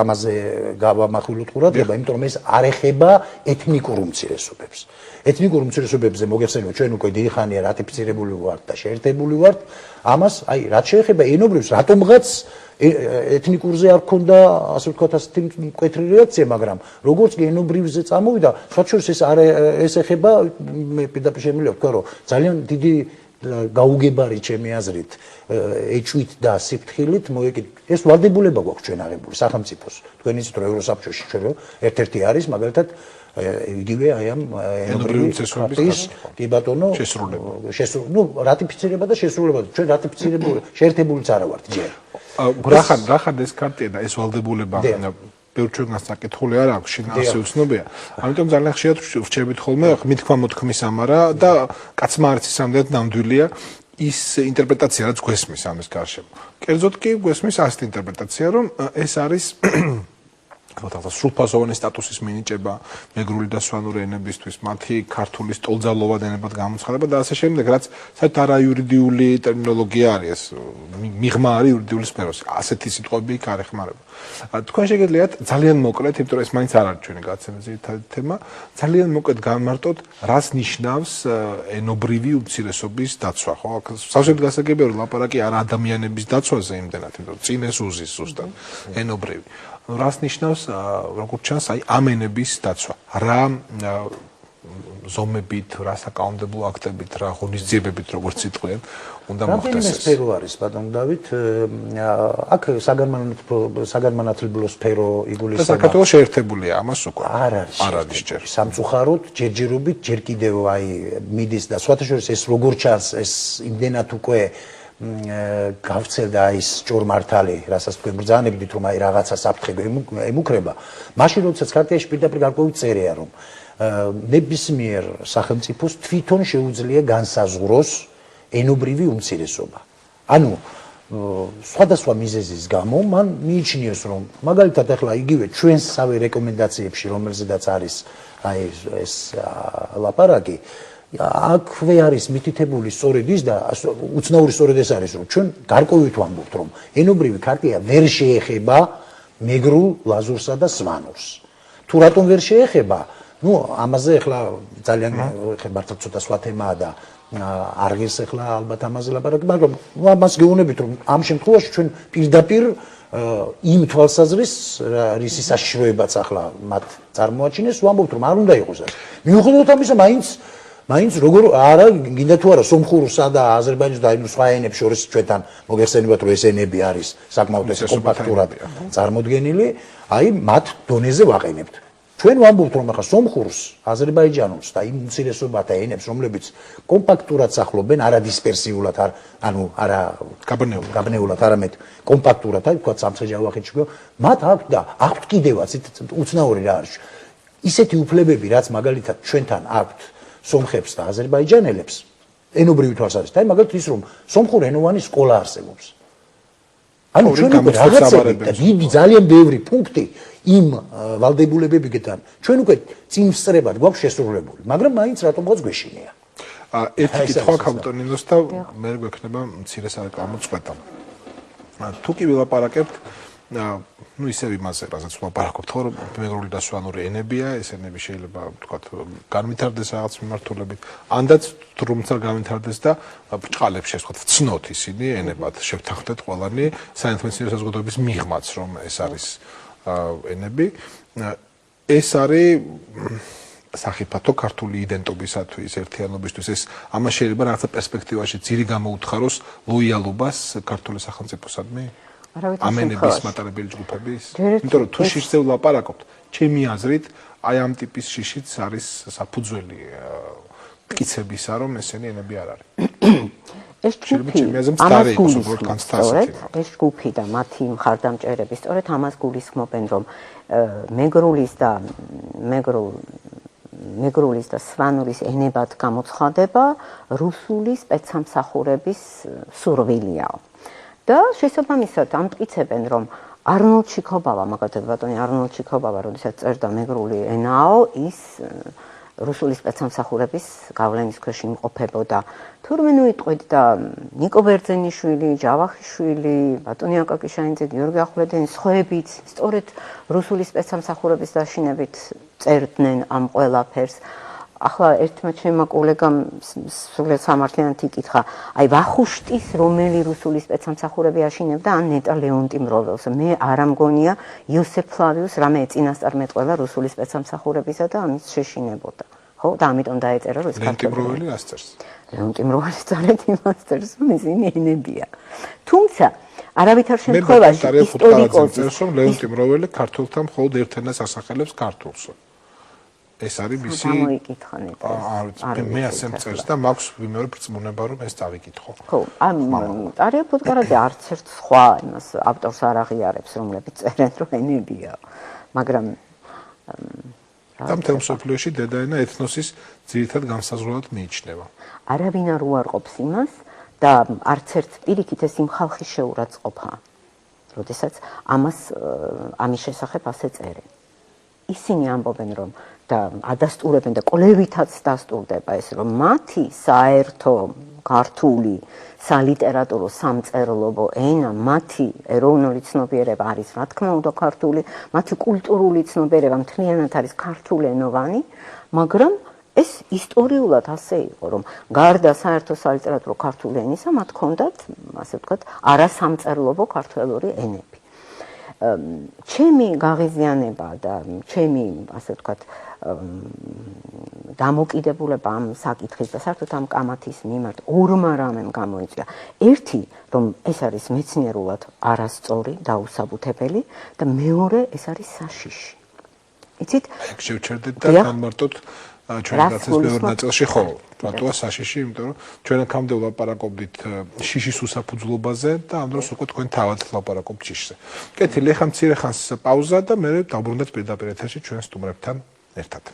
ამაზე გავამახვილოთ ყურადღება, იმიტომ რომ ეს არ ეხება ეთნიკურ უმცირესობებს. ეთნიკურ უმცირესობებზე მოგეხსენებათ, ჩვენ უკვე დიდი ხანია რატიფიცირებული ვართ და შეერთებული ვართ. ამას, აი, რაც შეეხება ენობრივს, რატომღაც ეთნიკურზე არ ქონდა, ასე ვთქვათ, ასეთი მკვეთრი რეაქცია, მაგრამ როგორც კი ენობრივზე წამოვიდა, სხვათა შორის ეს ეხება, მე პირდაპირ შემიძლია ვთქვა, რომ ძალიან დიდი გაუგებარი ჩემი აზრით ეჭვით და სიფრთხილით მოეკიდეთ. ეს ვალდებულება გვაქვს ჩვენ აღებული სახელმწიფოს. თქვენ იცით რომ ევროსაბჭოში ჩვენ ერთ-ერთი არის მაგალითად იგივე აი ამ ენობრივი ცესრობის კი ბატონო ნუ რატიფიცირება და შესრულება. ჩვენ რატიფიცირებული შეერთებულიც არა ვართ ჯერ. რახან ეს კარტია და ეს ვალდებულება ბევრ ჩვენგან საკითხული არ აქვს, შენ ასე უცნობია. ამიტომ ძალიან ხშირად ვრჩებით ხოლმე მithქმა მოთქმის ამარა და კაცმა არც ის ამდენად ნამდვილია ის ინტერპრეტაცია, რაც გვესმის ამის გარშემო. კერძოდ კი გვესმის ასეთი ინტერპრეტაცია, რომ ეს არის სრულფასოვანი სტატუსის მინიჭება მეგრული და სვანური ენებისთვის, მათი ქართული სტოლძალოვან ენებად გამოცხადება და ასე შემდეგ, რაც საერთოდ არაიურიდიული ტერმინოლოგია არის, მიღმა არის იურიდიული სფეროს. ასეთი სიტყვები იქ არ ეხმარება. თქვენ შეგიძლიათ ძალიან მოკლედ, იმიტომ რომ ეს მაინც არ არის ჩვენი გაცემის ძირითადი თემა, ძალიან მოკლედ გამარტოთ, რას ნიშნავს ენობრივი უმცირესობის დაცვა, ხო? სავსებით გასაგებია, რომ ლაპარაკი არ ადამიანების დაცვაზე იმდენად, იმიტომ რომ წინ ეს უზის ზუსტად ენობრივი. რას ნიშნავს, როგორც ჩანს, აი ამ ენების დაცვა. რა ზომებით, რა საკანონმდებლო აქტებით, რა ღონისძიებებით, როგორც სიტყვიან, უნდა მოხდეს ეს. სფერო არის, ბატონ დავით. აქ საგანმანათლებლო სფერო იგულისხმება. საქართველოს შეერთებულია ამას უკვე. არ არის ჯერ. სამწუხაროდ, ჯერჯერობით, ჯერ კიდევ აი მიდის და სხვათა შორის ეს როგორ ჩანს, ეს იმდენად უკვე გავცელდა ის ჭორმართალი, რასაც თქვენ ბრძანებდით, რომ აი რაღაცა საფრთხე ემუქრება. მაშინ როდესაც ქართიაში პირდაპირ გარკვეული წერია, რომ ნებისმიერ სახელმწიფოს თვითონ შეუძლია განსაზღვროს ენობრივი უმცირესობა. ანუ სხვადასხვა მიზეზის გამო მან მიიჩნიეს, რომ მაგალითად ახლა იგივე ჩვენსავე რეკომენდაციებში, რომელზედაც არის აი ეს ლაპარაკი, აქვე არის მითითებული სწორედ ის და უცნაური სწორედ ეს არის, რომ ჩვენ გარკვევით ვამბობთ, რომ ენობრივი ქარტია ვერ შეეხება მეგრულ, ლაზურსა და სვანურს. თუ რატომ ვერ შეეხება? ნუ ამაზე ახლა ძალიან მართლა ცოტა სხვა თემაა და არ ღირს ახლა ალბათ ამაზე ლაპარაკი, მაგრამ ამას გეუბნებით, რომ ამ შემთხვევაში ჩვენ პირდაპირ იმ თვალსაზრისით, რისი საშიშროებაც ახლა მათ წარმოაჩინეს, ვამბობთ, რომ არ უნდა იყოს ეს. მიუხედავად ამისა, მაინც როგორ არა გინდა თუ არა სომხურსა და აზერბაიჯანსა და იმ სხვა ენებს შორის ჩვენთან მოგეხსენებათ რომ ეს ენები არის საკმაოდ ეს კომპაქტურად წარმოდგენილი, აი მათ დონეზე ვაყენებთ. ჩვენ ვამბობთ რომ ახლა სომხურს, აზერბაიჯანულს და იმ უმცირესობათა ენებს, რომლებიც კომპაქტურად სახლობენ, არა დისპერსიულად, ანუ არა გაბნეულად, არამედ კომპაქტურად, აი თქვა სამცხე-ჯავახეთში, მათ აქვთ და აქვთ კიდევაც უცნაური რა არის. ისეთი უფლებები, რაც მაგალითად ჩვენთან აქვთ სომხებს და აზერბაიჯანელებს ენობრივი თვალსაზრისით. აი მაგალითად ის რომ სომხურენოვანი სკოლა არსებობს. ანუ ჩვენ უკვე რაღაცები და დიდი ძალიან ბევრი პუნქტი იმ ვალდებულებებიდან ჩვენ უკვე წინ ვსწრებად გვაქვს შესრულებული, მაგრამ მაინც რატომღაც გვეშინია. ერთი კითხვა კაპიტონინოს და მე გვექნება მცირე სარეკლამო წვეთა. თუ კი ვილაპარაკებთ ну ისევ იმაზე, რასაც ვაპარაკობთ, რომ მეგრული და სვანური ენებია, ეს ენები შეიძლება ვთქვათ განვითარდეს რაღაც მიმართულებით, ანდაც თუმცა განვითარდეს და ბრჭყალებს შეხვდათ, ვცნოთ ისინი ენებად, შევთანხმდეთ ყველანი საერთაშორისო საზოგადოების მიღმაც, რომ ეს არის ენები. ეს არის სახიფათო ქართული იდენტობისათვის, ერთიანობისთვის, ეს ამას შეიძლება რაღაცა პერსპექტივაში ძირი გამოუთხაროს ლოიალობას ქართული სახელმწიფოსადმი? ამ ენების მატარებელი ჯგუფების? იმიტომ რომ თუ შიშზე ვლაპარაკობთ, ჩემი აზრით, აი ამ ტიპის შიშიც არის საფუძველი მტკიცებისა, რომ ესენი ენები არ არის. ეს ჯგუფი, ეს ჯგუფი და მათი მხარდამჭერები სწორედ ამას გულისხმობენ, რომ მეგრულის და სვანურის ენებად გამოცხადება რუსული სპეცსამსახურების სურვილიაო. და შესაბამისად ამტკიცებენ, რომ არნოლდ ჩიქობავა, მაგალითად ბატონი არნოლდ ჩიქობავა, როდესაც წერდა მეგრული ენაო, ის რუსული სპეცსამსახურების გავლენის ქვეშ იმყოფებოდა. თურმე ნუ იტყვით და ნიკო ბერძენიშვილი, ჯავახიშვილი, ბატონი აკაკი შანიძე, გიორგი ახვლედიანი, სხვაებიც სწორედ რუსული სპეცსამსახურების დაშინებით წერდნენ ამ ყველაფერს. ახლა ერთმა ჩემმა კოლეგამ სულიად სამართლიანად იკითხა, აი ვახუშტის რომელი რუსული სპეცსამსახურები აშინებდა ან ნეტა ლეონტი-მროველს. მე არ ამგონია იოსებ ფლავიუს რამე წინასწარმეტყველა რუსული სპეცსამსახურებისა და ამის შეშინებოდა. ხო, და ამიტომ დაეწერა რომ ეს ლეონტი-მროველი ასწერს. ლეონტი-მროველი სწორედ იმას წერს, რომ ისინი ენებია. თუმცა არავითარ შემთხვევაში ისტორიკოსი რომ ლეონტი-მროველი ქართულთან მხოლოდ ერთ ენას ასახელებს ქართულს. ეს არის მისი გამოიკითხა ნეტა. მე ასე მწერს და მაქვს ვიმეორე ბრწმუნება რომ ეს დავიკითხო. ხო, ტარია ფუტკარაძე არც ერთ სხვა იმას ავტორს არ აღიარებს, რომლებიც წერენ რომ ენებია. მაგრამ და მთელ მსოფლიოში დედაენა ეთნოსის ძირითად განსაზღვრად მიიჩნევა. არავინ არ უარყოფს იმას და არც ერთ პირიქით ეს იმ ხალხის შეურაცხყოფა. როდესაც ამის შესახებ ასე წერენ. ისინი ამბობენ რომ და ადასტურებენ და კვლევითაც დასტურდება ეს რომ მათი საერთო ქართული სალიტერატურო სამწერლობო ენა, მათი ეროვნული ცნობიერება არის რა თქმა უნდა ქართული, მათი კულტურული ცნობიერება მთლიანად არის ქართულენოვანი, მაგრამ ეს ისტორიულად ასე იყო, რომ გარდა საერთო სალიტერატურო ქართული ენისა, მათ ჰქონდათ, ასე ვთქვათ, არასამწერლობო ქართველური ენები. ჩემი გაღიზიანება და ჩემი, ასე ვთქვათ, დამოკიდებულება ამ საკითხის და საერთოდ ამ კამათის მიმართ ორმა რამემ გამოიწვია. ერთი, რომ ეს არის მეცნიერულად არასწორი, დაუსაბუთებელი და მეორე, ეს არის საშიში. იცით? ეგ შევჩერდეთ და განმარტოთ ჩვენ დაცვის მეორე ნაწილში ხო, რატოა საშიში, იმიტომ რომ ჩვენ აქამდე ვლაპარაკობდით შიშის უსაფუძვლობაზე და ამ დროს უკვე თქვენ თავად ვლაპარაკობთ შიშზე. კეთილი, ეხლა მცირე ხანს პაუზა და მე დავბრუნდეთ პირდაპირ ეთერში ჩვენ სტუმრებთან ერთად.